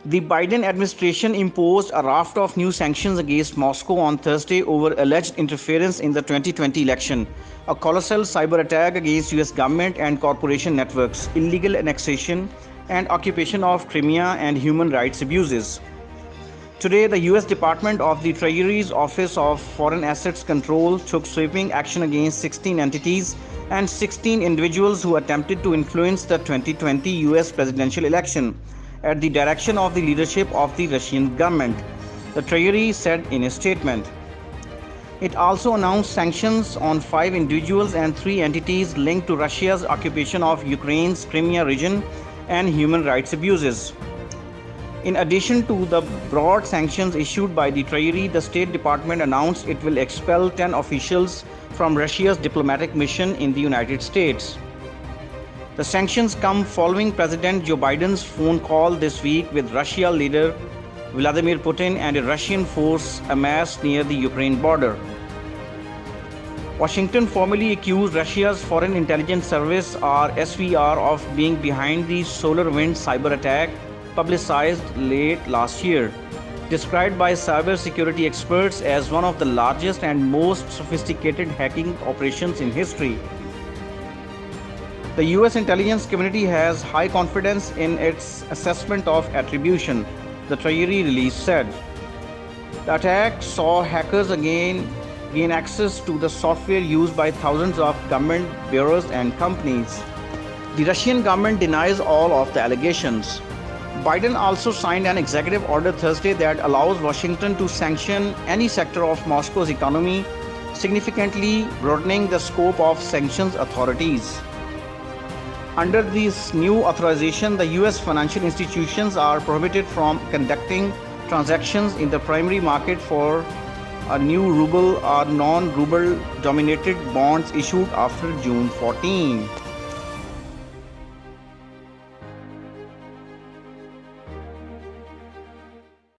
The Biden administration imposed a raft of new sanctions against Moscow on Thursday over alleged interference in the 2020 election, a colossal cyber attack against US government and corporation networks, illegal annexation and occupation of Crimea, and human rights abuses. Today, the US Department of the Treasury's Office of Foreign Assets Control took sweeping action against 16 entities and 16 individuals who attempted to influence the 2020 US presidential election at the direction of the leadership of the Russian government, the Treasury said in a statement. It also announced sanctions on 5 individuals and 3 entities linked to Russia's occupation of Ukraine's Crimea region and human rights abuses. In addition to the broad sanctions issued by the Treasury, the State Department announced it will expel 10 officials from Russia's diplomatic mission in the United States. The sanctions come following President Joe Biden's phone call this week with Russia leader Vladimir Putin and a Russian force amassed near the Ukraine border. Washington formally accused Russia's Foreign Intelligence Service or SVR of being behind the SolarWinds cyber attack publicized late last year, described by cybersecurity experts as one of the largest and most sophisticated hacking operations in history. The US intelligence community has high confidence in its assessment of attribution, the Treasury release said. The attack saw hackers gain access to the software used by thousands of government bureaus and companies. The Russian government denies all of the allegations. Biden also signed an executive order Thursday that allows Washington to sanction any sector of Moscow's economy, significantly broadening the scope of sanctions authorities. Under this new authorization, the US financial institutions are prohibited from conducting transactions in the primary market for a new ruble or non-ruble dominated bonds issued after June 14.